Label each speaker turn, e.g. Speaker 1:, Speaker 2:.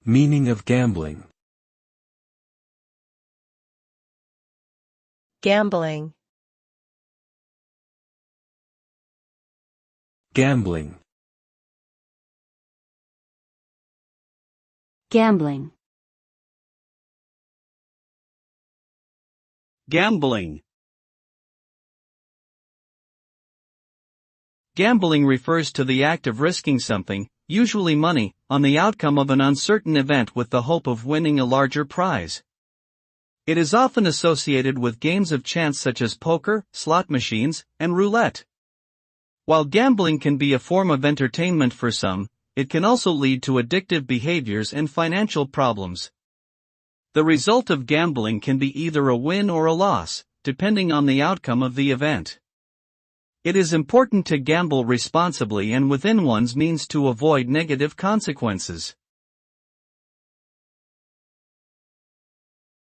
Speaker 1: Meaning of gambling.
Speaker 2: Gambling.
Speaker 1: Gambling.
Speaker 3: Gambling.
Speaker 4: Gambling. Gambling refers to the act of risking something, usually money, on the outcome of an uncertain event with the hope of winning a larger prize. It is often associated with games of chance such as poker, slot machines, and roulette. While gambling can be a form of entertainment for some, it can also lead to addictive behaviors and financial problems. The result of gambling can be either a win or a loss, depending on the outcome of the event. It is important to gamble responsibly and within one's means to avoid negative consequences.